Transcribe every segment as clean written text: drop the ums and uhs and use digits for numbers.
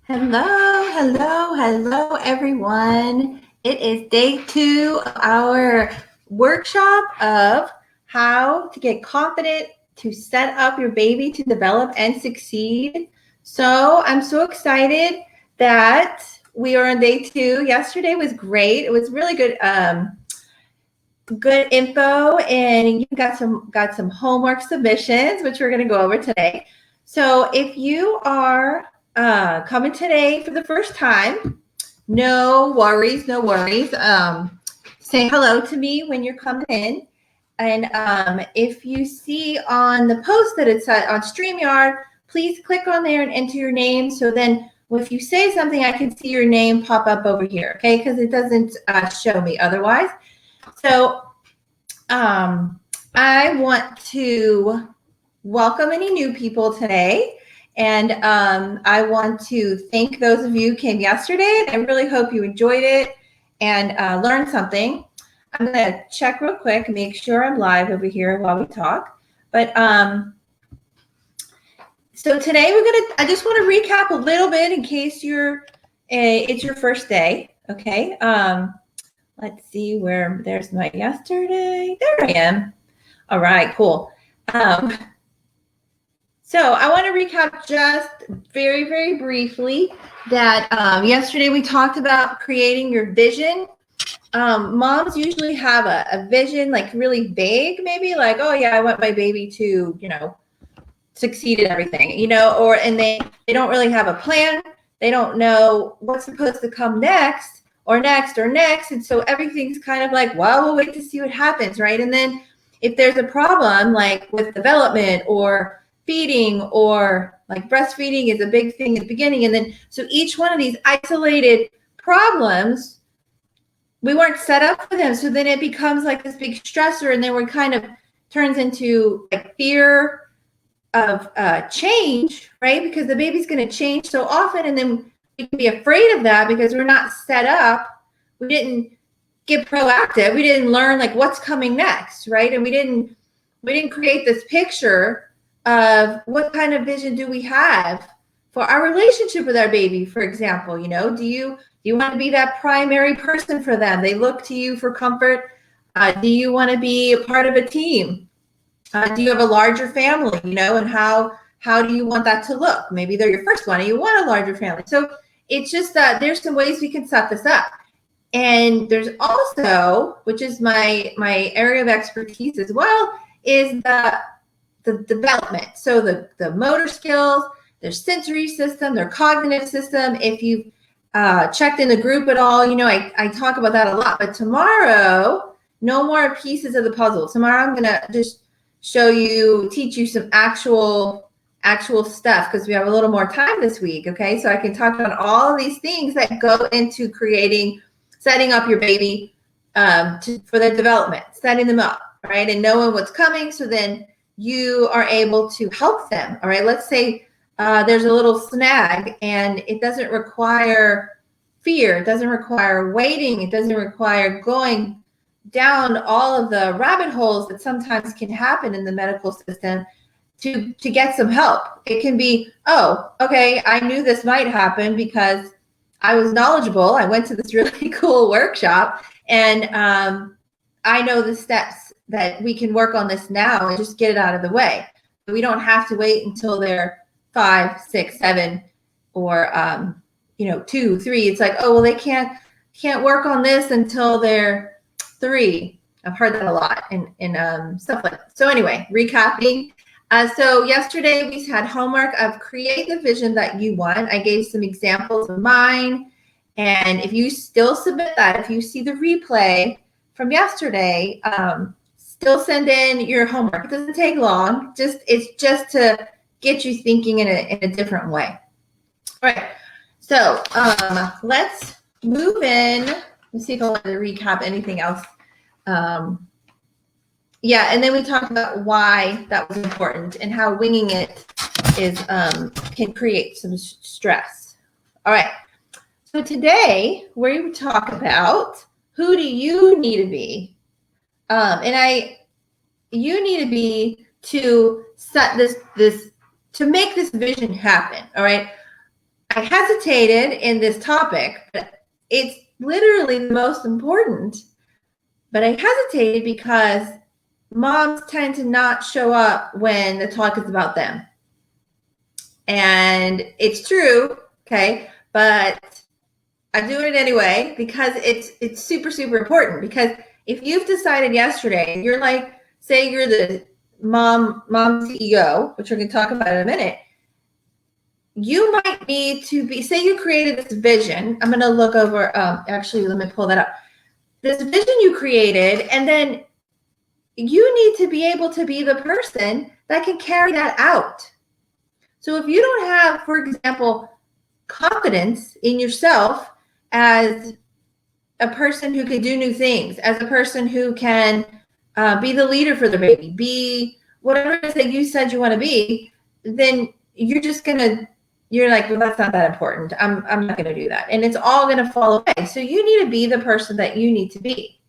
Hello, everyone. It is day 2 of our workshop of how to get confident to set up your baby to develop and succeed. So I'm so excited that we are on day 2. Yesterday was great. It was really good info, and you got some homework submissions, which we're going to go over today. So if you are coming today for the first time, no worries. Say hello to me when you're coming in. And if you see on the post that it's on StreamYard, please click on there and enter your name. So then if you say something, I can see your name pop up over here, okay? Because it doesn't show me otherwise. So I want to welcome any new people today. And I want to thank those of you who came yesterday. And I really hope you enjoyed it and learned something. I'm going to check real quick, make sure I'm live over here while we talk. But so today I just want to recap a little bit in case it's your first day. Okay. Let's see there's my yesterday. There I am. All right, cool. So I want to recap just very, very briefly that yesterday we talked about creating your vision. Moms usually have a vision, like really vague, maybe like, oh yeah, I want my baby to, succeed in everything, and they don't really have a plan. They don't know what's supposed to come next. And so everything's kind of like, well, we'll wait to see what happens, right? And then if there's a problem like with development or feeding or like breastfeeding is a big thing at the beginning. And then so each one of these isolated problems, we weren't set up for them. So then it becomes like this big stressor, and then we're kind of turns into like fear of change, right? Because the baby's going to change so often, and then we can be afraid of that because we're not set up. We didn't get proactive. We didn't learn like what's coming next, right? And we didn't create this picture of what kind of vision do we have for our relationship with our baby, for example. Do you want to be that primary person for them? They look to you for comfort. Do you want to be a part of a team? Do you have a larger family, and how do you want that to look? Maybe they're your first one and you want a larger family. So it's just that there's some ways we can set this up. And there's also, which is my area of expertise as well, is the development. So the motor skills, their sensory system, their cognitive system. If you've checked in the group at all, I talk about that a lot. But tomorrow, no more pieces of the puzzle. Tomorrow I'm going to just teach you some actual stuff because we have a little more time this week. Okay. So I can talk about all of these things that go into setting up your baby for their development, setting them up, right? And knowing what's coming. So then you are able to help them. All right. Let's say there's a little snag and it doesn't require fear. It doesn't require waiting. It doesn't require going down all of the rabbit holes that sometimes can happen in the medical system to get some help. It can be, oh, okay, I knew this might happen because I was knowledgeable. I went to this really cool workshop, and I know the steps that we can work on this now and just get it out of the way. We don't have to wait until they're 5, 6, 7, or 2, 3. It's like, oh, well, they can't work on this until they're 3. I've heard that a lot in stuff like that. So anyway, recapping. So yesterday we had homework of create the vision that you want. I gave some examples of mine. And if you still submit that, if you see the replay from yesterday, still send in your homework. It doesn't take long. It's just to get you thinking in a different way. All right. So let's move in. Let's see if I want to recap anything else. Yeah, and then we talked about why that was important and how winging it can create some stress. All right. So today we talk about who do you need to be, you need to be to set this to make this vision happen. All right. I hesitated in this topic, but it's literally the most important. But I hesitated because moms tend to not show up when the talk is about them. And it's true, okay? But I do it anyway because it's super, super important. Because if you've decided yesterday, you're like, say you're the mom CEO, which we're going to talk about in a minute, you might need to be, say you created this vision. I'm going to look over, actually, let me pull that up. This vision you created, and then you need to be able to be the person that can carry that out. So if you don't have, for example, confidence in yourself as a person who can do new things, as a person who can be the leader for the baby, be whatever it is that you said you want to be, then you're just going to, you're like, well, that's not that important. I'm not going to do that. And it's all going to fall away. So you need to be the person that you need to be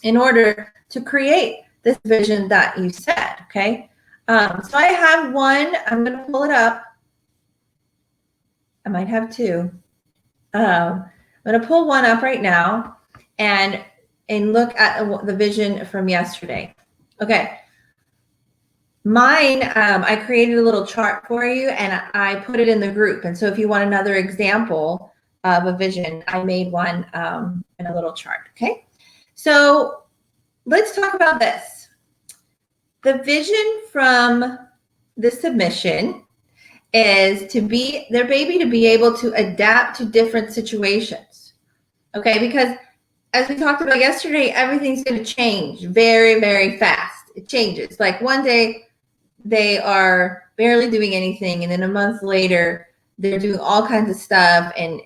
in order to create this vision that you set. Okay. So I have one. I'm going to pull it up. I might have two. I'm going to pull one up right now and look at the vision from yesterday. Okay. Mine, I created a little chart for you and I put it in the group. And so if you want another example of a vision, I made one in a little chart. Okay. So let's talk about this. The vision from the submission is to be their baby to be able to adapt to different situations. Okay. Because as we talked about yesterday, everything's going to change very, very fast. It changes. Like one day, they are barely doing anything, and then a month later they're doing all kinds of stuff, and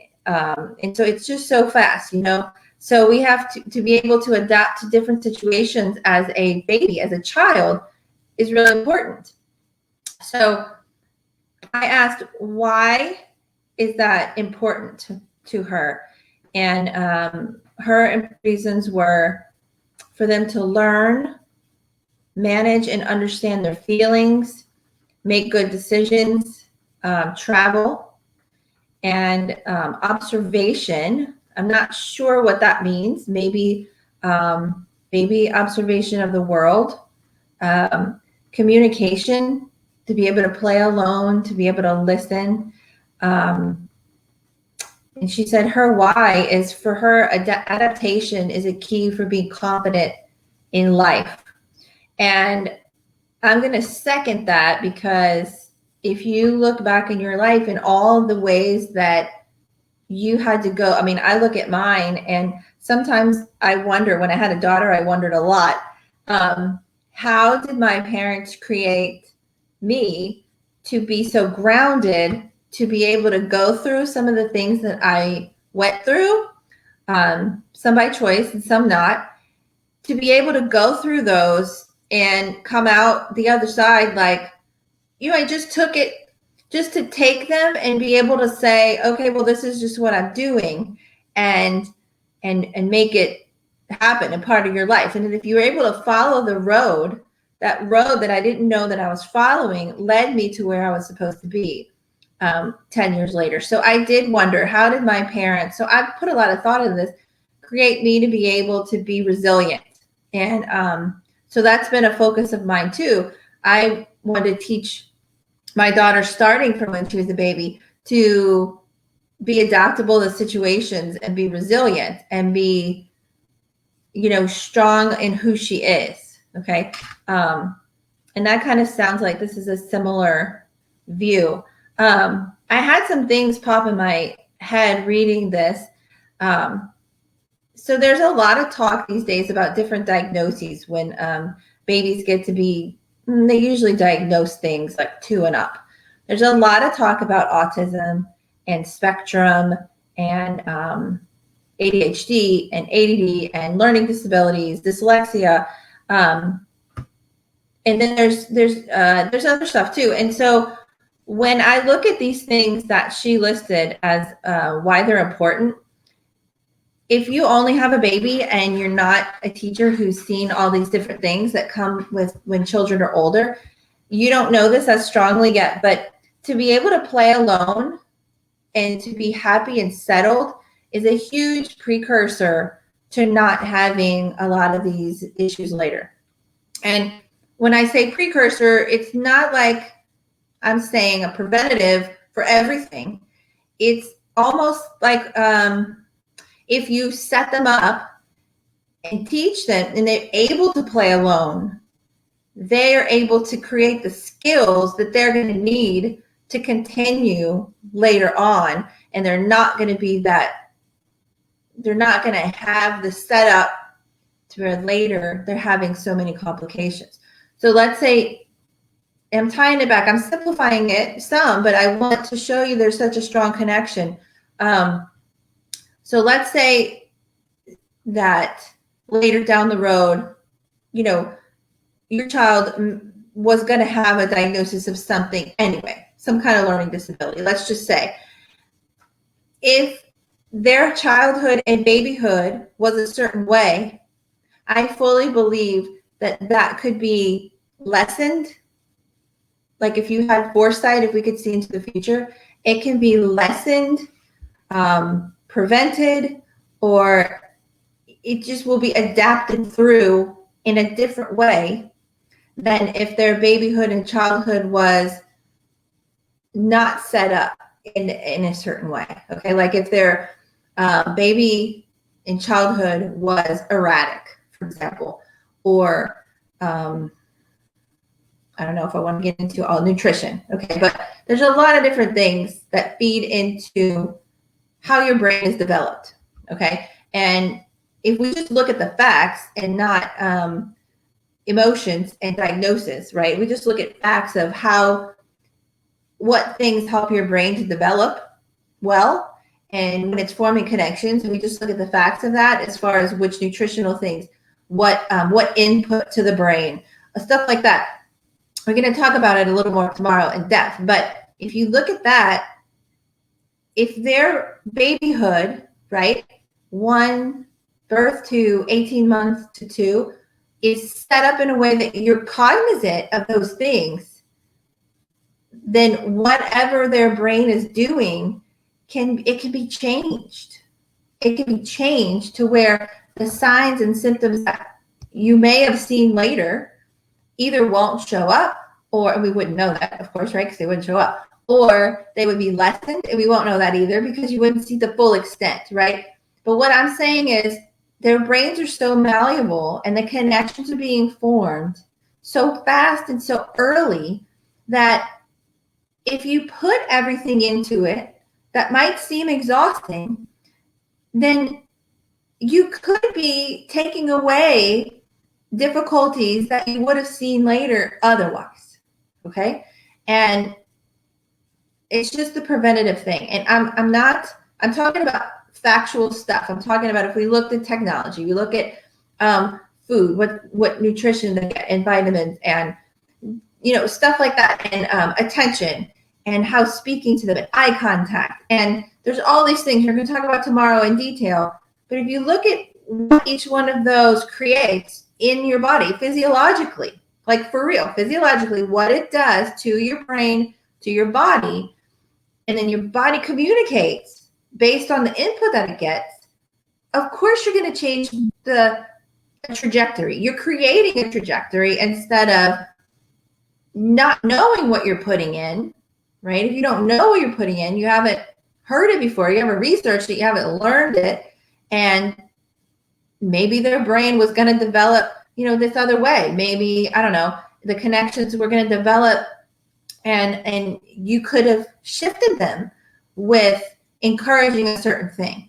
so it's just so fast, you know. So we have to be able to adapt to different situations as a baby, as a child, is really important. So I asked, why is that important to her? And her reasons were for them to learn, manage and understand their feelings, make good decisions, travel, and observation. I'm not sure what that means. Maybe observation of the world, communication, to be able to play alone, to be able to listen. And she said her why is for her adaptation is a key for being confident in life. And I'm going to second that, because if you look back in your life and all the ways that you had to go, I mean, I look at mine and sometimes I wonder, when I had a daughter, I wondered a lot, how did my parents create me to be so grounded, to be able to go through some of the things that I went through, some by choice and some not, to be able to go through those and come out the other side like, you know, I just took it, just to take them and be able to say, okay, well, this is just what I'm doing, and make it happen, a part of your life. And if you were able to follow the road, that road that I didn't know that I was following led me to where I was supposed to be 10 years later. So I did wonder, how did my parents, so I put a lot of thought into this, create me to be able to be resilient. And so that's been a focus of mine too. I wanted to teach my daughter, starting from when she was a baby, to be adaptable to situations and be resilient and be, you know, strong in who she is. Okay. And that kind of sounds like this is a similar view. I had some things pop in my head reading this. So there's a lot of talk these days about different diagnoses when babies get to be, they usually diagnose things like 2 and up. There's a lot of talk about autism and spectrum and ADHD and ADD and learning disabilities, dyslexia. And then there's other stuff too. And so when I look at these things that she listed as why they're important, if you only have a baby and you're not a teacher who's seen all these different things that come with when children are older, you don't know this as strongly yet, but to be able to play alone and to be happy and settled is a huge precursor to not having a lot of these issues later. And when I say precursor, it's not like I'm saying a preventative for everything. It's almost like if you set them up and teach them and they're able to play alone, they are able to create the skills that they're going to need to continue later on. And they're not going to have the setup to where later they're having so many complications. So let's say, I'm tying it back, I'm simplifying it some, but I want to show you there's such a strong connection. So let's say that later down the road, your child was going to have a diagnosis of something anyway, some kind of learning disability. Let's just say if their childhood and babyhood was a certain way, I fully believe that could be lessened. Like if you had foresight, if we could see into the future, it can be lessened, prevented, or it just will be adapted through in a different way than if their babyhood and childhood was not set up in a certain way. Okay, like if their baby in childhood was erratic, for example, or I don't know if I want to get into all nutrition. Okay, but there's a lot of different things that feed into how your brain is developed. Okay, and if we just look at the facts and not emotions and diagnosis, right? We just look at facts of what things help your brain to develop well, and when it's forming connections, and we just look at the facts of that as far as which nutritional things, what input to the brain, stuff like that. We're going to talk about it a little more tomorrow in depth, but if you look at that, if their babyhood, right, 1 birth to 18 months to 2, is set up in a way that you're cognizant of those things, then whatever their brain is doing can be changed. It can be changed to where the signs and symptoms that you may have seen later either won't show up, or we wouldn't know that, of course, right? Because they wouldn't show up, or they would be lessened, and we won't know that either because you wouldn't see the full extent, right? But what I'm saying is their brains are so malleable and the connections are being formed so fast and so early that if you put everything into it that might seem exhausting, then you could be taking away difficulties that you would have seen later otherwise. Okay. And it's just the preventative thing. And I'm talking about factual stuff. I'm talking about if we looked at technology, we look at food, what nutrition they get, and vitamins, and stuff like that, and attention, and how speaking to them, and eye contact, and there's all these things we're going to talk about tomorrow in detail. But if you look at what each one of those creates in your body physiologically, like for real, physiologically, what it does to your brain, to your body, and then your body communicates based on the input that it gets, of course you're going to change the trajectory. You're creating a trajectory instead of not knowing what you're putting in, right? If you don't know what you're putting in, you haven't heard it before, you haven't researched it, you haven't learned it, and maybe their brain was going to develop, this other way. Maybe, I don't know, the connections were going to develop, and you could have shifted them with encouraging a certain thing.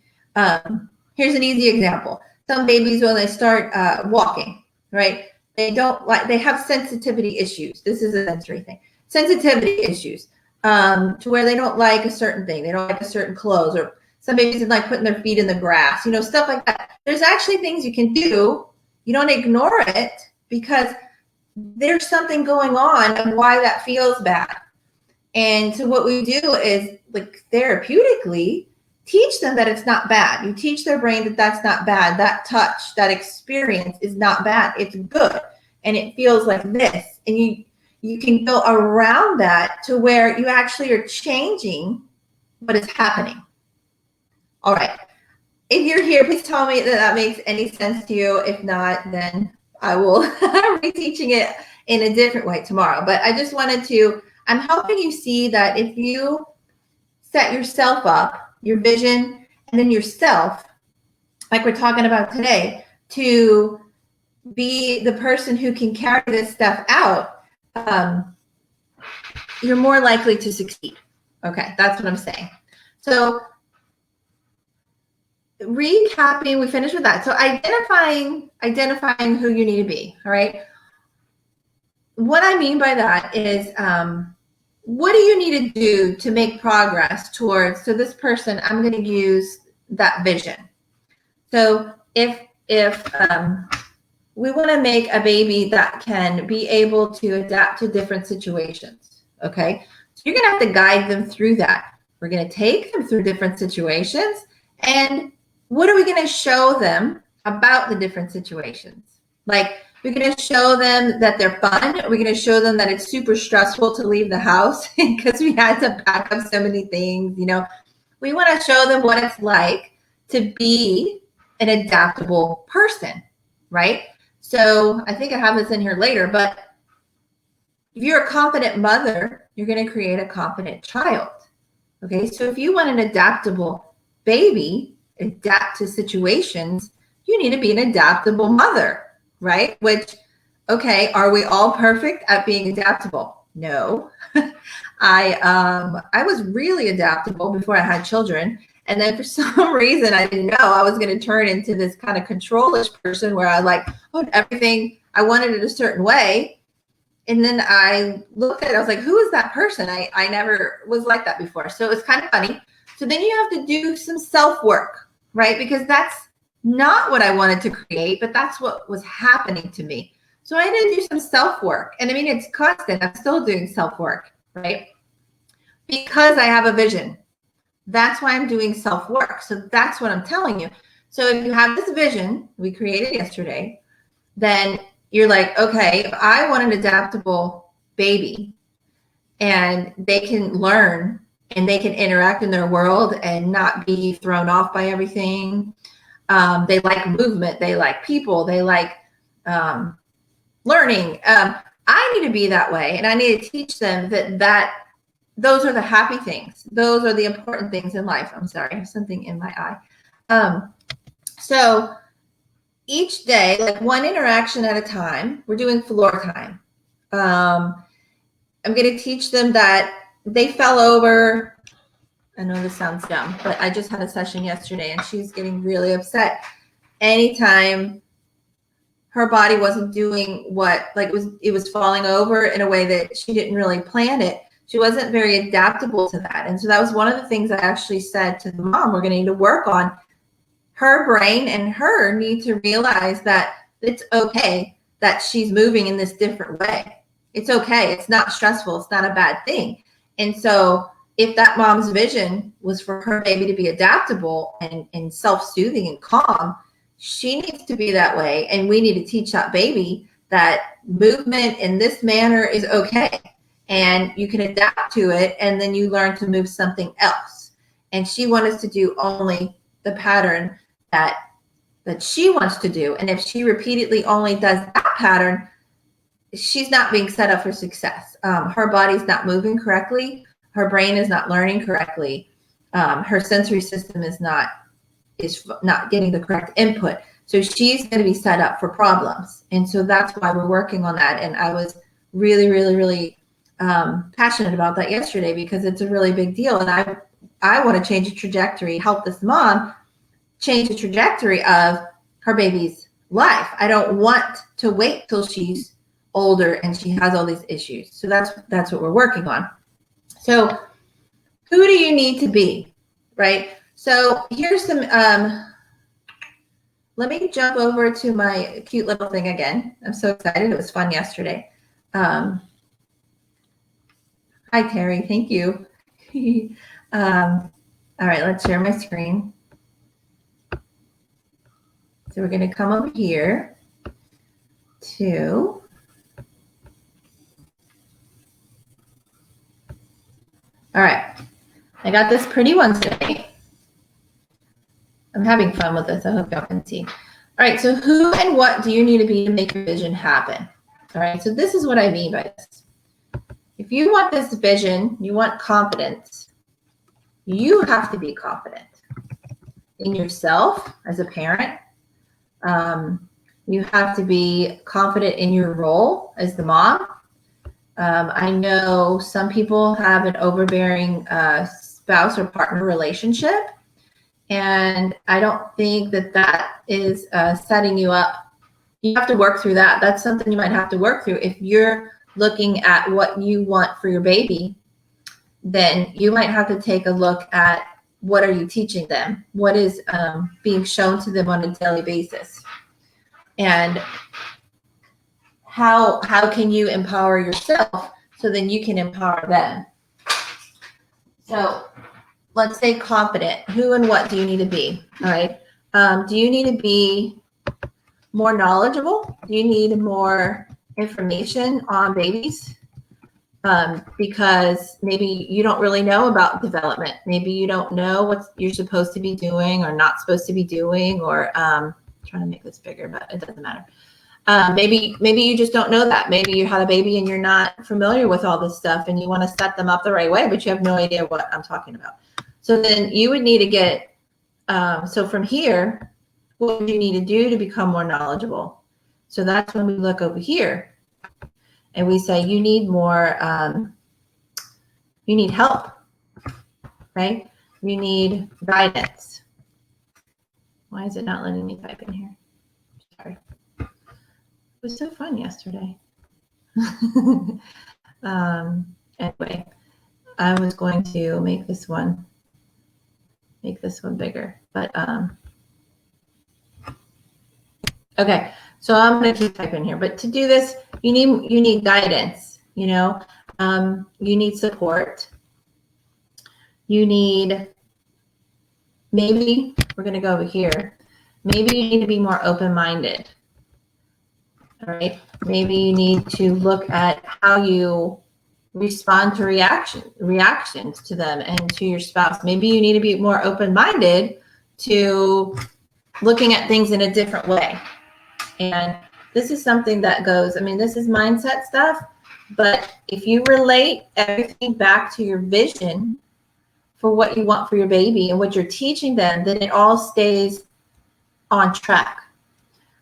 Here's an easy example. Some babies, when they start walking, right, they have sensitivity issues. This is a sensory thing. Sensitivity issues to where they don't like a certain thing. They don't like a certain clothes, or some babies don't like putting their feet in the grass, stuff like that. There's actually things you can do. You don't ignore it because there's something going on and why that feels bad. And so what we do is, like, therapeutically teach them that it's not bad. You teach their brain that that's not bad. That touch, that experience is not bad. It's good. And it feels like this. And you can go around that to where you actually are changing what is happening. All right. If you're here, please tell me that makes any sense to you. If not, then I will be teaching it in a different way tomorrow. But I just wanted to, I'm helping you see that if you set yourself up, your vision, and then yourself, like we're talking about today, to be the person who can carry this stuff out, you're more likely to succeed. Okay, that's what I'm saying. So recapping, we finished with that. So identifying who you need to be. All right. What I mean by that is, what do you need to do to make progress towards, so this person, I'm going to use that vision. So if we want to make a baby that can be able to adapt to different situations, okay? So you're going to have to guide them through that. We're going to take them through different situations, and what are we going to show them about the different situations? Like, we're going to show them that they're fun. We're going to show them that it's super stressful to leave the house because we had to pack up so many things. You know, we want to show them what it's like to be an adaptable person, right? So I think I have this in here later, but if you're a confident mother, you're going to create a confident child. Okay, so if you want an adaptable baby, adapt to situations, you need to be an adaptable mother, right? Which, okay, are we all perfect at being adaptable? No. I was really adaptable before I had children. And then for some reason, I didn't know I was going to turn into this kind of controlish person where I like, oh, everything, I wanted it a certain way. And then I looked at it, I was like, who is that person? I never was like that before. So it was kind of funny. So then you have to do some self-work, right? Because that's not what I wanted to create, but that's what was happening to me. So I had to do some self-work. And I mean, it's constant. I'm still doing self-work, right? Because I have a vision. That's why I'm doing self-work. So that's what I'm telling you. So if you have this vision we created yesterday, then you're like, okay, if I want an adaptable baby and they can learn and they can interact in their world and not be thrown off by everything. They like movement. They like people. They like learning. I need to be that way. And I need to teach them that those are the happy things. Those are the important things in life. I'm sorry, I have something in my eye. So each day, like one interaction at a time, we're doing floor time. I'm going to teach them that they fell over. I know this sounds dumb, but I just had a session yesterday and she's getting really upset anytime her body wasn't doing what, like it was falling over in a way that she didn't really plan it. She wasn't very adaptable to that. And so that was one of the things I actually said to the mom, we're going to need to work on. Her brain and her need to realize that it's okay that she's moving in this different way. It's okay. It's not stressful. It's not a bad thing. And so if that mom's vision was for her baby to be adaptable and self-soothing and calm, she needs to be that way. And we need to teach that baby that movement in this manner is okay. And you can adapt to it. And then you learn to move something else. And she wants us to do only the pattern that she wants to do. And if she repeatedly only does that pattern, she's not being set up for success. Her body's not moving correctly. Her brain is not learning correctly. Her sensory system is not getting the correct input. So she's going to be set up for problems. And so that's why we're working on that. And I was really, really, really passionate about that yesterday because it's a really big deal. And I want to change the trajectory, help this mom change the trajectory of her baby's life. I don't want to wait till she's older and she has all these issues. So that's what we're working on. So who do you need to be, right? So here's some, let me jump over to my cute little thing again. I'm so excited. It was fun yesterday. Hi, Terry. Thank you. All right, let's share my screen. So we're going to come over here to, all right. I got this pretty one today. I'm having fun with this. I hope y'all can see. All right, so who and what do you need to be to make your vision happen? All right, so this is what I mean by this. If you want this vision, you want confidence, you have to be confident in yourself as a parent. You have to be confident in your role as the mom. I know some people have an overbearing spouse or partner relationship, and I don't think that that is setting you up. You have to work through that. That's something you might have to work through. If you're looking at what you want for your baby, then you might have to take a look at what are you teaching them? What is being shown to them on a daily basis? And how can you empower yourself so then you can empower them? So let's say confident. Who and what do you need to be? All right. Do you need to be more knowledgeable? Do you need more information on babies? Because maybe you don't really know about development. Maybe you don't know what you're supposed to be doing or not supposed to be doing, or I'm trying to make this bigger, but it doesn't matter. Maybe you just don't know that. Maybe you had a baby and you're not familiar with all this stuff and you want to set them up the right way, but you have no idea what I'm talking about. So then you would need to get, so from here, what do you need to do to become more knowledgeable? So that's when we look over here and we say, you need more, you need help, right? You need guidance. Why is it not letting me type in here? Sorry. It was so fun yesterday. Anyway, I was going to make this one bigger, but okay. So I'm going to keep typing here, but to do this, you need guidance. You know, you need support. You need, maybe we're going to go over here. Maybe you need to be more open-minded. All right. Maybe you need to look at how you respond to reactions to them and to your spouse. Maybe you need to be more open-minded to looking at things in a different way. And this is something that goes, I mean, this is mindset stuff, but if you relate everything back to your vision for what you want for your baby and what you're teaching them, then it all stays on track.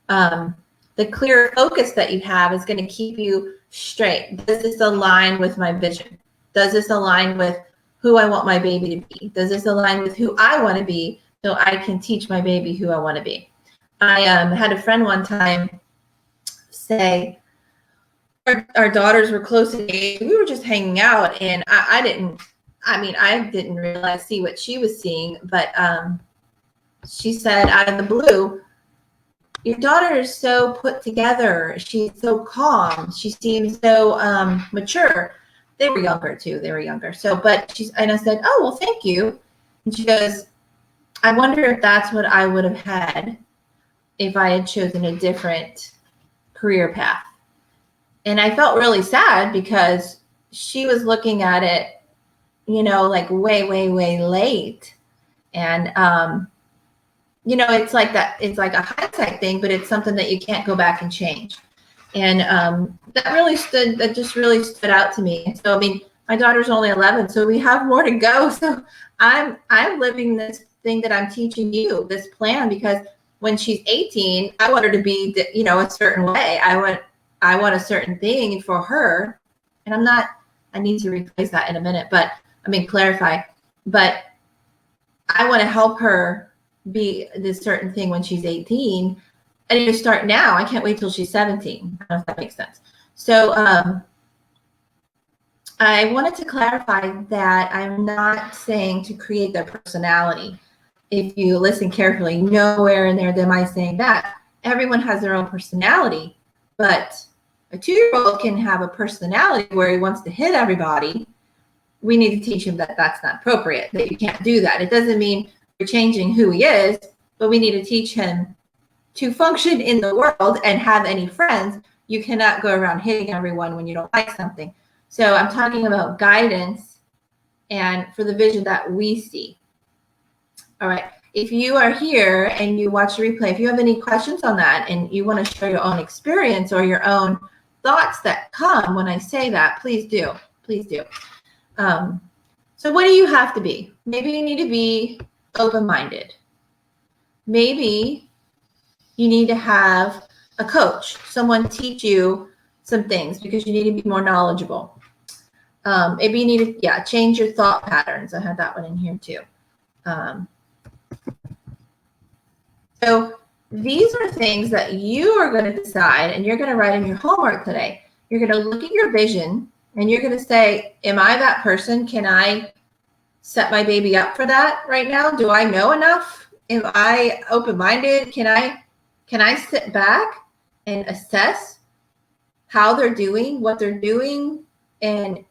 The clear focus that you have is going to keep you straight. Does this align with my vision? Does this align with who I want my baby to be? Does this align with who I want to be so I can teach my baby who I want to be? I had a friend one time say, our daughters were close in age. We were just hanging out, and I didn't realize, see what she was seeing, but she said out of the blue, your daughter is so put together. She's so calm. She seems so mature. They were younger too. So, and I said, oh, well, thank you. And she goes, I wonder if that's what I would have had if I had chosen a different career path. And I felt really sad because she was looking at it, you know, like way, way, way late. And, you know, it's like that. It's like a hindsight thing, but it's something that you can't go back and change. And that just really stood out to me. So, I mean, my daughter's only 11, so we have more to go. So I'm living this thing that I'm teaching you, this plan, because when she's 18, I want her to be, you know, a certain way. I want a certain thing for her. And I need to replace that in a minute, clarify. But I want to help her be this certain thing when she's 18. I need to start now. I can't wait till she's 17. I don't know if that makes sense. So I wanted to clarify that I'm not saying to create their personality. If you listen carefully, nowhere in there am I saying that. Everyone has their own personality, but a 2-year-old can have a personality where he wants to hit everybody. We need to teach him that that's not appropriate, that you can't do that. It doesn't mean you're changing who he is, but we need to teach him to function in the world and have any friends. You cannot go around hitting everyone when you don't like something. So I'm talking about guidance and for the vision that we see. All right. If you are here and you watch the replay, if you have any questions on that and you want to share your own experience or your own thoughts that come when I say that, please do. Please do. So what do you have to be? Maybe you need to be open-minded. Maybe you need to have a coach, someone teach you some things because you need to be more knowledgeable. Maybe you need to, change your thought patterns. I had that one in here too. So these are things that you are going to decide, and you're going to write in your homework today. You're going to look at your vision, and you're going to say, am I that person? Can I set my baby up for that right now? Do I know enough? Am I open-minded? Can I sit back and assess how they're doing, what they're doing, and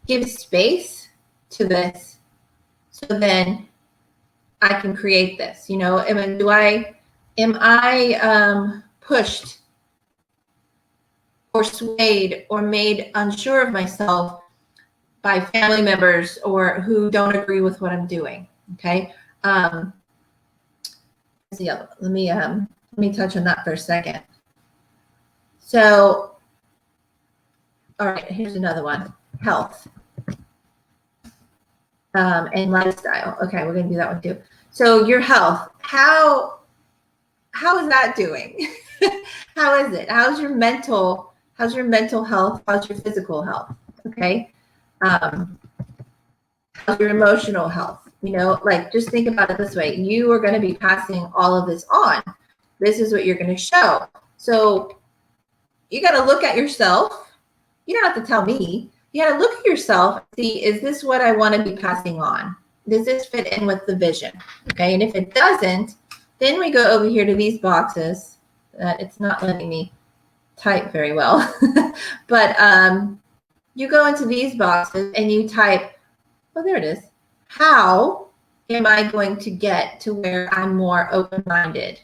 give space to this so then I can create this? You know, am I pushed or swayed or made unsure of myself by family members or who don't agree with what I'm doing? Okay. Let me touch on that for a second. So, all right, here's another one: health and lifestyle. Okay, we're gonna do that one too. So your health, how is that doing? How is it? How's your mental health? How's your physical health? Okay. How's your emotional health? You know, like, just think about it this way. You are going to be passing all of this on. This is what you're going to show. So you got to look at yourself. You don't have to tell me. You got to look at yourself and see, is this what I want to be passing on? Does this fit in with the vision? Okay. And if it doesn't, then we go over here to these boxes that it's not letting me type very well. But you go into these boxes and you type, oh, there it is. How am I going to get to where I'm more open-minded?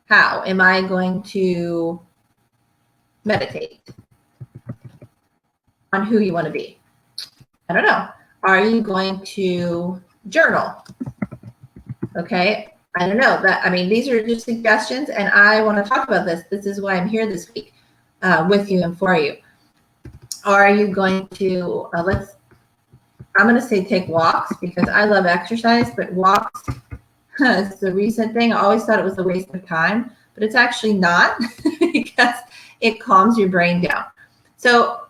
How am I going to meditate on who you want to be? I don't know. Are you going to journal? Okay. I don't know. These are just suggestions, and I want to talk about this. This is why I'm here this week with you and for you. Are you going to, I'm going to say take walks, because I love exercise, but walks is the recent thing. I always thought it was a waste of time, but it's actually not, because it calms your brain down. So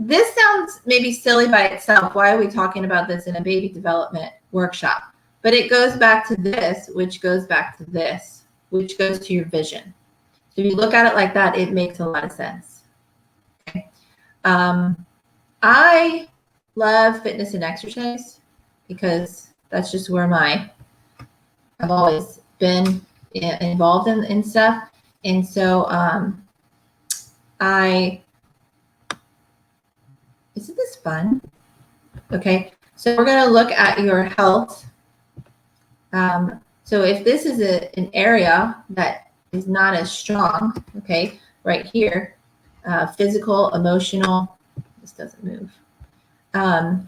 this sounds maybe silly by itself. Why are we talking about this in a baby development workshop? But it goes back to this, which goes back to this, which goes to your vision. So if you look at it like that, it makes a lot of sense. Okay. I love fitness and exercise because that's just where I've always been involved in stuff. And so isn't this fun? Okay, so we're going to look at your health. So if this is an area that is not as strong, okay, right here, physical, emotional, this doesn't move.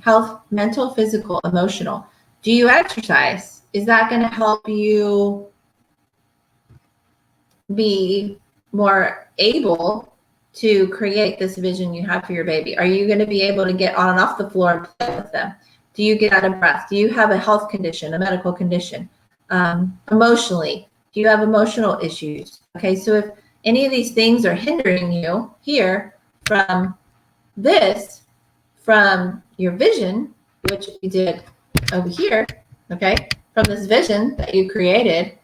Health, mental, physical, emotional. Do you exercise? Is that going to help you be more able to create this vision you have for your baby? Are you going to be able to get on and off the floor and play with them? Do you get out of breath? Do you have a health condition, a medical condition? Emotionally, do you have emotional issues? Okay, so if any of these things are hindering you here from this, from your vision, which you did over here, okay, from this vision that you created,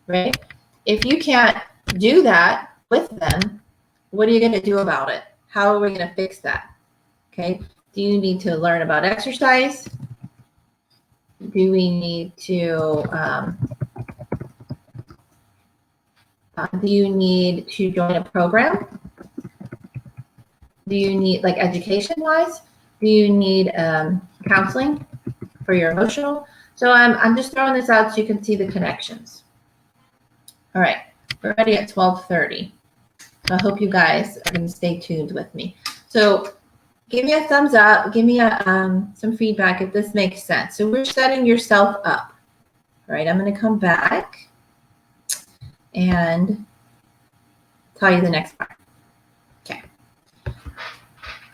right? If you can't do that with them, what are you going to do about it? How are we going to fix that? Okay, do you need to learn about exercise? Do we need to, do you need to join a program? Do you need, like, education-wise? Do you need counseling for your emotional? So I'm just throwing this out so you can see the connections. All right, we're ready at 12:30. So I hope you guys are going to stay tuned with me. So give me a thumbs up. Give me some feedback if this makes sense. So we're setting yourself up. All right, I'm going to come back and tell you the next part. Okay.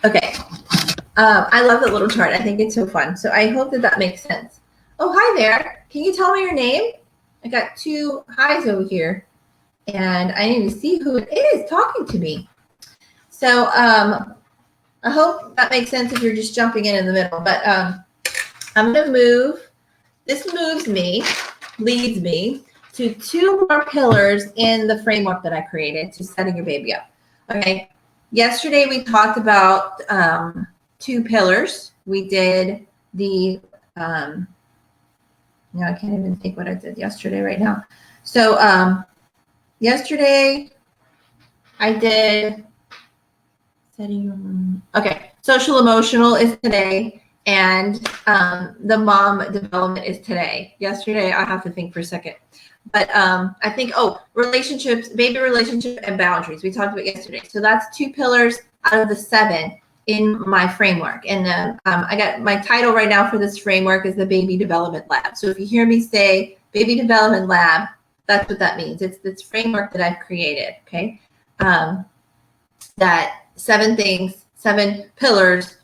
Okay. I love the little chart. I think it's so fun. So I hope that that makes sense. Oh, hi there. Can you tell me your name? I got 2 hi's over here, and I need to see who it is talking to me. So I hope that makes sense if you're just jumping in the middle. But I'm going to move. This moves me, leads me to 2 more pillars in the framework that I created to setting your baby up. Okay. Yesterday we talked about 2 pillars. We did the I can't even think what I did yesterday right now. So yesterday I did setting. Okay, social emotional is today, and the mom development is today. Yesterday I have to think for a second, but I think relationships, baby relationship, and boundaries. We talked about yesterday. So that's 2 pillars out of the 7 in my framework. And I got my title right now for this framework is the Baby Development Lab. So if you hear me say Baby Development Lab, that's what that means. It's this framework that I've created, okay? That 7 things, 7 pillars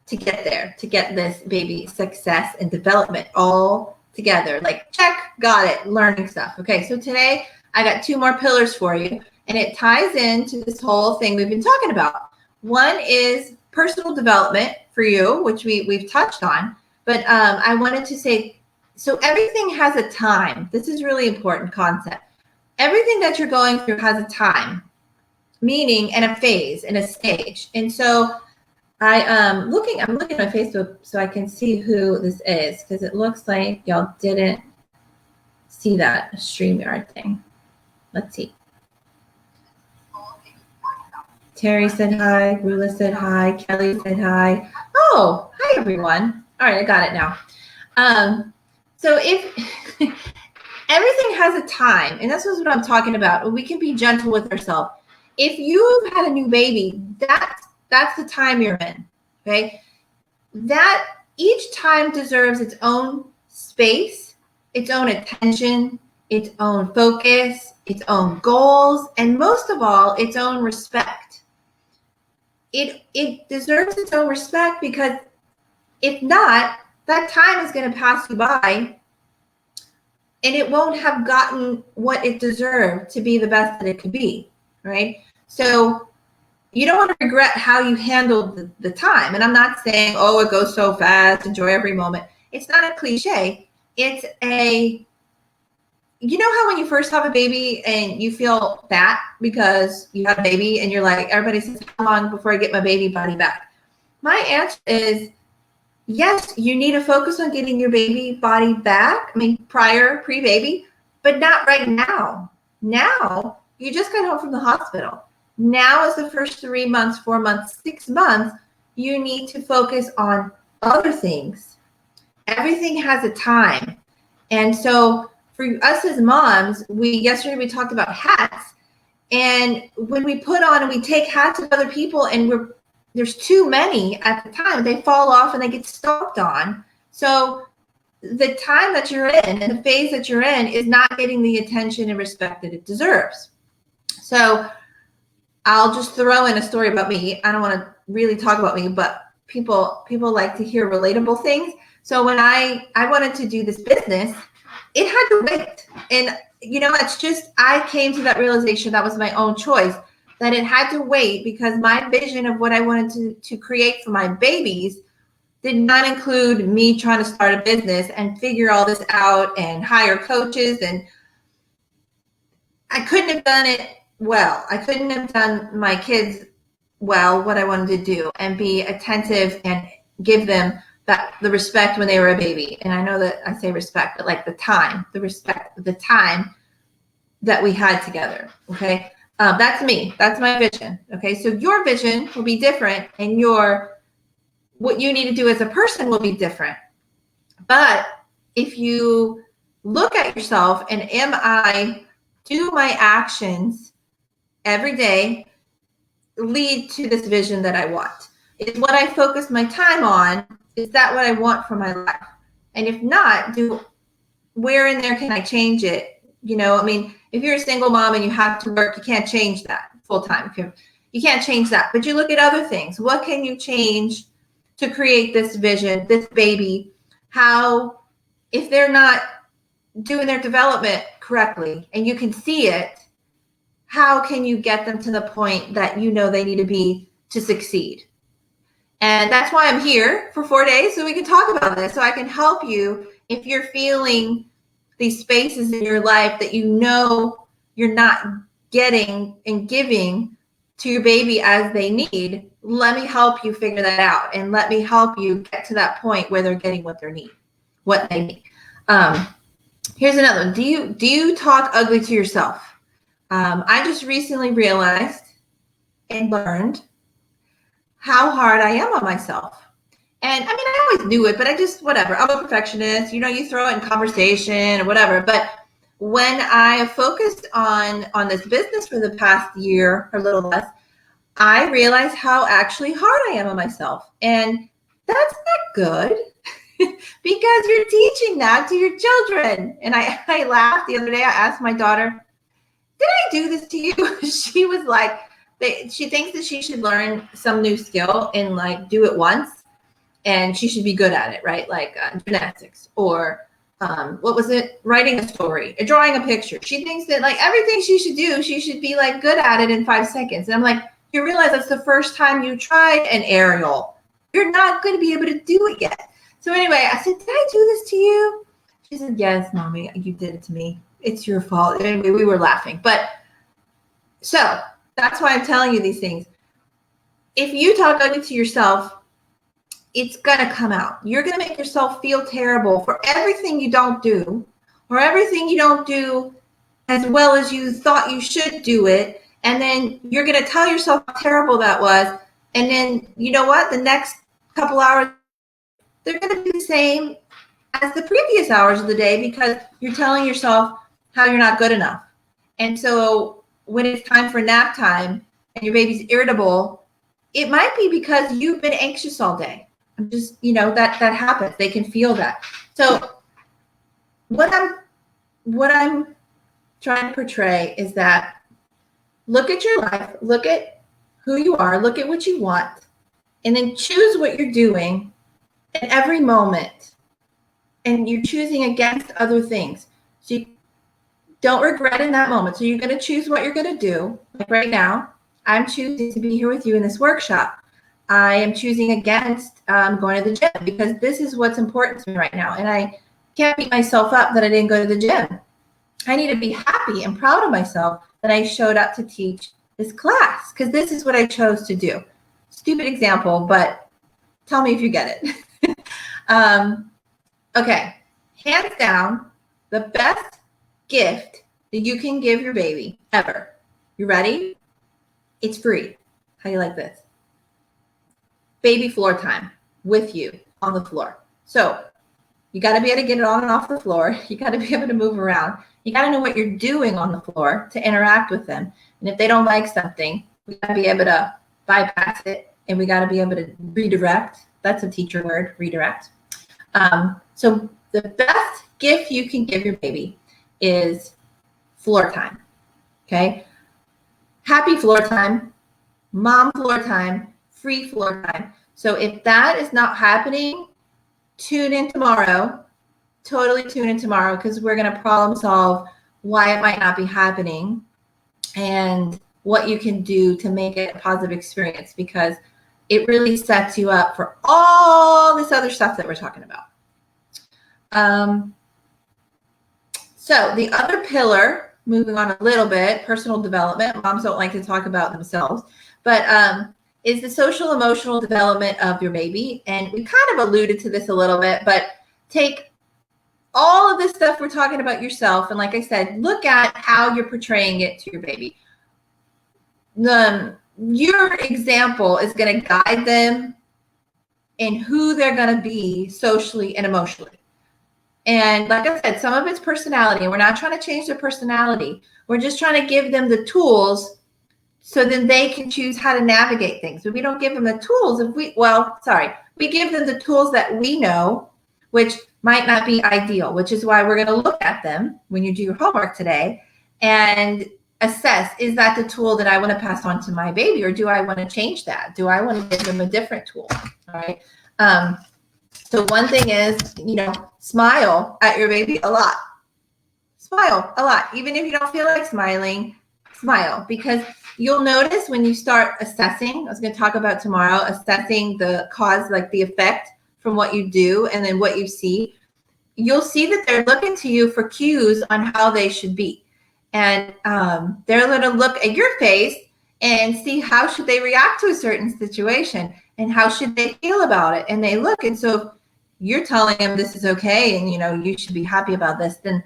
to get there, to get this baby success and development all together. Like, check, got it, learning stuff. Okay, so today I got 2 more pillars for you, and it ties into this whole thing we've been talking about. One is personal development for you, which we've touched on, but I wanted to say, so everything has a time. This is really important concept. Everything that you're going through has a time, meaning, and a phase and a stage. And so I'm looking at my Facebook so I can see who this is, because it looks like y'all didn't see that StreamYard thing. Let's see. Terry said hi. Rula said hi. Kelly said hi. Oh, hi everyone. All right, I got it now. So if everything has a time, and that's what I'm talking about. We can be gentle with ourselves. If you've had a new baby, that's the time you're in. Okay, that each time deserves its own space, its own attention, its own focus, its own goals, and most of all, its own respect. It deserves its own respect, because if not, that time is going to pass you by and it won't have gotten what it deserved to be the best that it could be, right? So you don't want to regret how you handled the time. And I'm not saying, oh, it goes so fast, enjoy every moment. It's not a cliche. It's you know how when you first have a baby and you feel fat because you have a baby and you're like, everybody says, how long before I get my baby body back? My answer is, yes, you need to focus on getting your baby body back. I mean, pre-baby, but not right now. Now, you just got home from the hospital. Now is the first 3 months, 4 months, 6 months. You need to focus on other things. Everything has a time. And so for us as moms, yesterday we talked about hats. And when we put on and we take hats of other people and there's too many at the time, they fall off and they get stomped on. So the time that you're in and the phase that you're in is not getting the attention and respect that it deserves. So I'll just throw in a story about me. I don't want to really talk about me, but people like to hear relatable things. So when I wanted to do this business, it had to wait. And it's just, I came to that realization, that was my own choice, that it had to wait, because my vision of what I wanted to create for my babies did not include me trying to start a business and figure all this out and hire coaches. And I couldn't have done it well. I couldn't have done my kids well what I wanted to do and be attentive and give them the respect when they were a baby. And I know that I say respect, but like the time that we had together. Okay. That's me. That's my vision. Okay. So your vision will be different, and what you need to do as a person will be different. But if you look at yourself and do my actions every day lead to this vision that I want? Is what I focus my time on, is that what I want for my life? And if not, where in there can I change it? You know, I mean, if you're a single mom and you have to work, you can't change that full time. You can't change that. But you look at other things. What can you change to create this vision, this baby? How, if they're not doing their development correctly and you can see it, how can you get them to the point that you know they need to be to succeed? And that's why I'm here for 4 days, so we can talk about this, so I can help you if you're feeling these spaces in your life that you know you're not getting and giving to your baby as they need. Let me help you figure that out, and let me help you get to that point where they're getting what they need. Here's another one. Do you talk ugly to yourself? I just recently realized and learned how hard I am on myself. And I mean, I always knew it, but I just, whatever. I'm a perfectionist. You know, you throw it in conversation or whatever. But when I focused on this business for the past year or a little less, I realized how actually hard I am on myself. And that's not good because you're teaching that to your children. And I laughed the other day. I asked my daughter, did I do this to you? She was like, she thinks that she should learn some new skill and like do it once, and she should be good at it, right? Like gymnastics or what was it? Writing a story, drawing a picture. She thinks that like everything she should do, she should be like good at it in 5 seconds. And I'm like, you realize that's the first time you tried an aerial. You're not going to be able to do it yet. So anyway, I said, did I do this to you? She said, yes, mommy, you did it to me. It's your fault. Anyway, we were laughing. But so that's why I'm telling you these things. If you talk ugly to yourself, it's going to come out. You're going to make yourself feel terrible for everything you don't do, or everything you don't do as well as you thought you should do it. And then you're going to tell yourself how terrible that was. And then, you know what? The next couple hours, they're going to be the same as the previous hours of the day because you're telling yourself how you're not good enough. And so when it's time for nap time and your baby's irritable, it might be because you've been anxious all day. I'm just, you know, that happens. They can feel that. So what I'm trying to portray is that look at your life, look at who you are, look at what you want, and then choose what you're doing in every moment. And you're choosing against other things. So you don't regret in that moment. So you're going to choose what you're going to do. Like right now, I'm choosing to be here with you in this workshop. I am choosing against going to the gym because this is what's important to me right now. And I can't beat myself up that I didn't go to the gym. I need to be happy and proud of myself that I showed up to teach this class because this is what I chose to do. Stupid example, but tell me if you get it. Okay, hands down, the best gift that you can give your baby ever. You ready? It's free. How do you like this? Baby floor time with you on the floor. So you got to be able to get it on and off the floor. You got to be able to move around. You got to know what you're doing on the floor to interact with them. And if they don't like something, we got to be able to bypass it, and we got to be able to redirect. That's a teacher word, redirect. So the best gift you can give your baby is floor time. Okay. Happy floor time, mom floor time, free floor time. So if that is not happening, tune in tomorrow. Totally tune in tomorrow because we're going to problem solve why it might not be happening and what you can do to make it a positive experience, because it really sets you up for all this other stuff that we're talking about. So the other pillar, moving on a little bit, personal development. Moms don't like to talk about themselves, but is the social emotional development of your baby. And we kind of alluded to this a little bit, but take all of this stuff we're talking about yourself. And like I said, look at how you're portraying it to your baby. Your example is going to guide them in who they're going to be socially and emotionally. And like I said, some of it's personality, and we're not trying to change their personality. We're just trying to give them the tools so then they can choose how to navigate things. But we don't give them the tools. We give them the tools that we know, which might not be ideal, which is why we're going to look at them when you do your homework today and assess, is that the tool that I want to pass on to my baby, or do I want to change that? Do I want to give them a different tool? All right. So one thing is, smile at your baby a lot. Smile a lot. Even if you don't feel like smiling, smile, because you'll notice when you start assessing, I was going to talk about tomorrow, assessing the cause, like the effect from what you do and then what you see, you'll see that they're looking to you for cues on how they should be. And they're going to look at your face and see how should they react to a certain situation and how should they feel about it. And they look, and so if you're telling them this is okay and you should be happy about this, then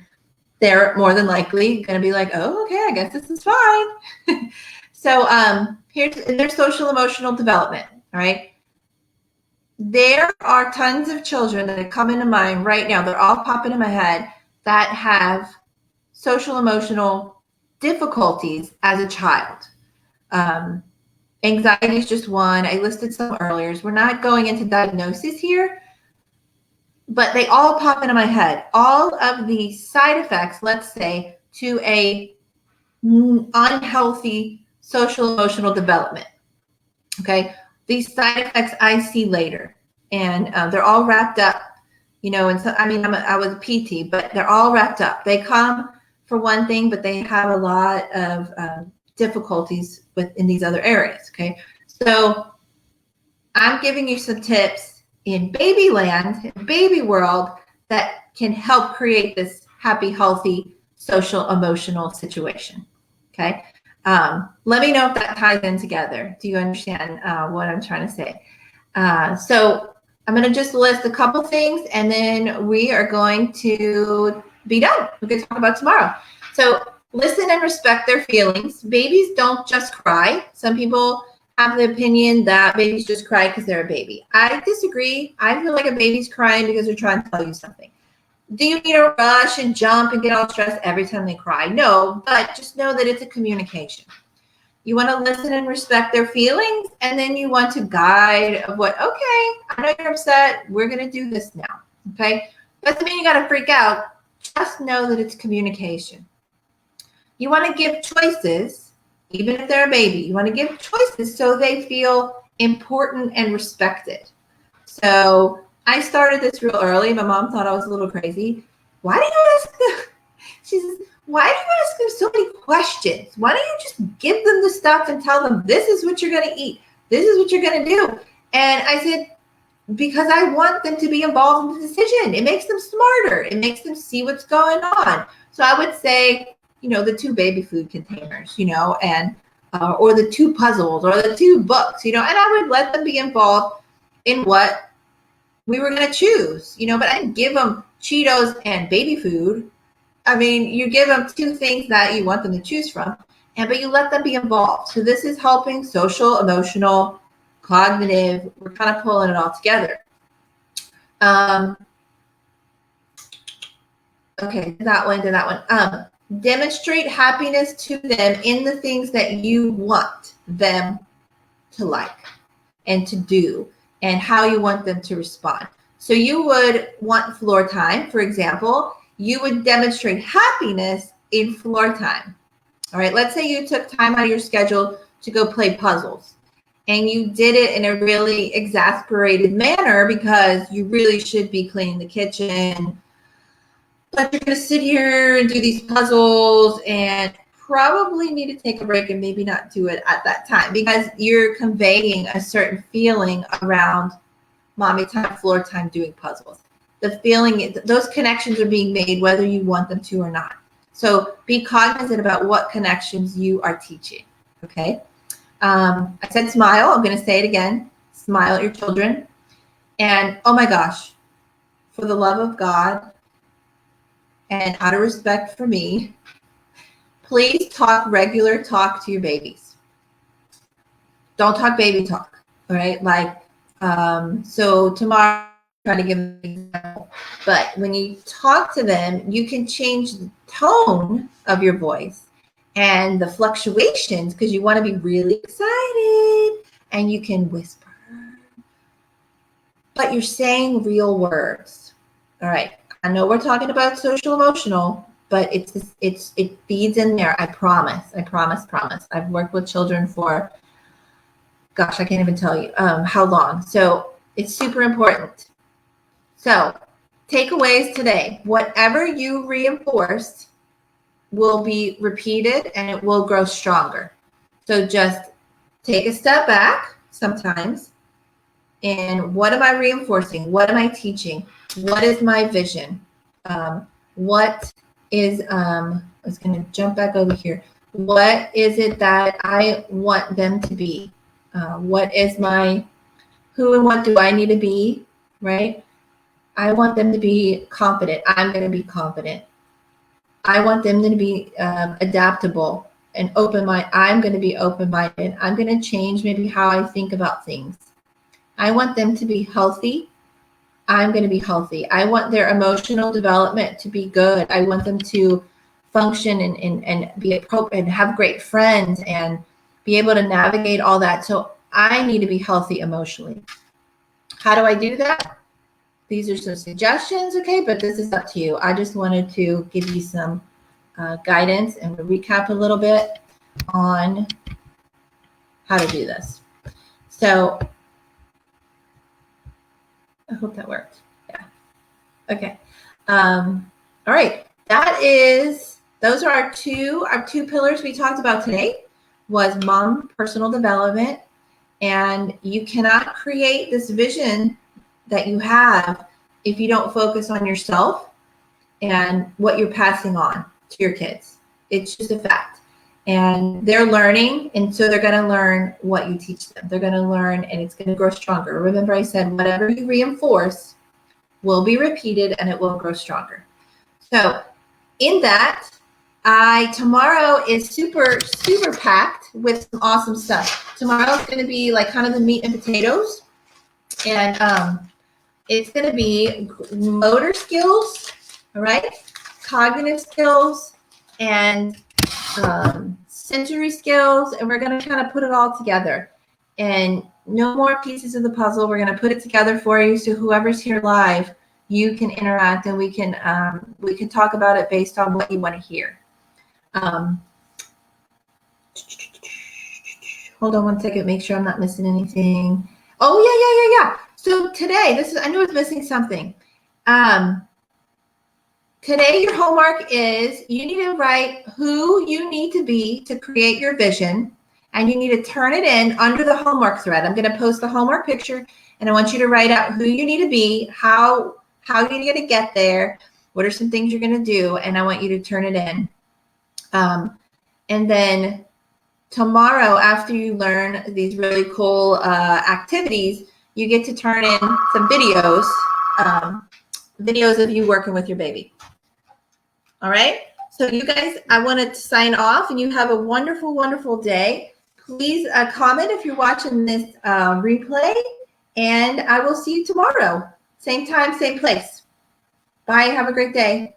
they're more than likely going to be like, oh, okay, I guess this is fine. So here's their social emotional development. All right. There are tons of children that come into mind right now. They're all popping in my head that have social emotional difficulties as a child. Anxiety is just one. I listed some earlier. We're not going into diagnosis here, but they all pop into my head. All of the side effects, let's say, to a unhealthy social emotional development. Okay, these side effects I see later, and they're all wrapped up. And so I was a PT, but they're all wrapped up. They come for one thing, but they have a lot of difficulties in these other areas. Okay, so I'm giving you some tips in baby land, baby world, that can help create this happy, healthy, social, emotional situation. Okay. Let me know if that ties in together. Do you understand what I'm trying to say? So I'm going to just list a couple things, and then we are going to be done. We can talk about tomorrow. So listen and respect their feelings. Babies don't just cry. Some people have the opinion that babies just cry because they're a baby. I disagree. I feel like a baby's crying because they're trying to tell you something. Do you need to rush and jump and get all stressed every time they cry? No, but just know that it's a communication. You want to listen and respect their feelings, and then you want to guide of what, okay, I know you're upset. We're going to do this now. Okay. Doesn't mean you got to freak out. Just know that it's communication. You want to give choices, even if they're a baby. You want to give choices so they feel important and respected. So I started this real early. My mom thought I was a little crazy. Why do you ask them? She says, why do you ask them so many questions? Why don't you just give them the stuff and tell them this is what you're going to eat? This is what you're going to do. And I said, because I want them to be involved in the decision. It makes them smarter. It makes them see what's going on. So I would say, the 2 baby food containers, and or the 2 puzzles or the 2 books, and I would let them be involved in what we were going to choose, but I didn't give them Cheetos and baby food. I mean, you give them 2 things that you want them to choose from, but you let them be involved. So this is helping social, emotional, cognitive. We're kind of pulling it all together. Okay, that one. Demonstrate happiness to them in the things that you want them to like and to do, and how you want them to respond. So you would want floor time, for example. You would demonstrate happiness in floor time. All right, let's say you took time out of your schedule to go play puzzles, and you did it in a really exasperated manner because you really should be cleaning the kitchen, but you're going to sit here and do these puzzles and probably need to take a break and maybe not do it at that time, because you're conveying a certain feeling around mommy time, floor time, doing puzzles. The feeling, those connections are being made whether you want them to or not. So be cognizant about what connections you are teaching. Okay. I said smile. I'm going to say it again. Smile at your children. And oh my gosh, for the love of God and out of respect for me, please talk regular talk to your babies. Don't talk baby talk. All right. So tomorrow, try to give an example. But when you talk to them, you can change the tone of your voice and the fluctuations, because you want to be really excited and you can whisper, but you're saying real words. All right. I know we're talking about social emotional, but it feeds in there. I promise. I've worked with children for, gosh, I can't even tell you how long. So it's super important. So takeaways today: whatever you reinforce will be repeated and it will grow stronger. So just take a step back sometimes. And what am I reinforcing? What am I teaching? What is my vision? What is, I was going to jump back over here. What is it that I want them to be? What is my, who and what do I need to be, right? I want them to be confident. I'm going to be confident. I want them to be adaptable and open-minded. I'm going to be open-minded. I'm going to change maybe how I think about things. I want them to be healthy. I'm going to be healthy. I want their emotional development to be good. I want them to function and be appropriate and have great friends and be able to navigate all that. So I need to be healthy emotionally. How do I do that? These are some suggestions, okay, but this is up to you. I just wanted to give you some guidance and recap a little bit on how to do this. So I hope that worked. Yeah. Okay. All right. Those are our two pillars we talked about today. Was mom personal development, and you cannot create this vision that you have if you don't focus on yourself and what you're passing on to your kids. It's just a fact. And they're learning, and so they're going to learn what you teach them. They're going to learn, and it's going to grow stronger. Remember I said whatever you reinforce will be repeated, and it will grow stronger. So in that, tomorrow is super packed with some awesome stuff. Tomorrow's going to be like kind of the meat and potatoes. And it's going to be motor skills, all right, cognitive skills, and sensory skills, and we're going to kind of put it all together. And no more pieces of the puzzle. We're going to put it together for you, so whoever's here live, you can interact, and we can talk about it based on what you want to hear. Hold on one second, make sure I'm not missing anything. Oh yeah. So today, I knew I was missing something. Today, your homework is you need to write who you need to be to create your vision, and you need to turn it in under the homework thread. I'm going to post the homework picture, and I want you to write out who you need to be, how you're going to get there, what are some things you're going to do, and I want you to turn it in. And then tomorrow, after you learn these really cool activities, you get to turn in some videos, videos of you working with your baby. All right. So you guys, I wanted to sign off, and you have a wonderful, wonderful day. Please comment if you're watching this replay, and I will see you tomorrow. Same time, same place. Bye. Have a great day.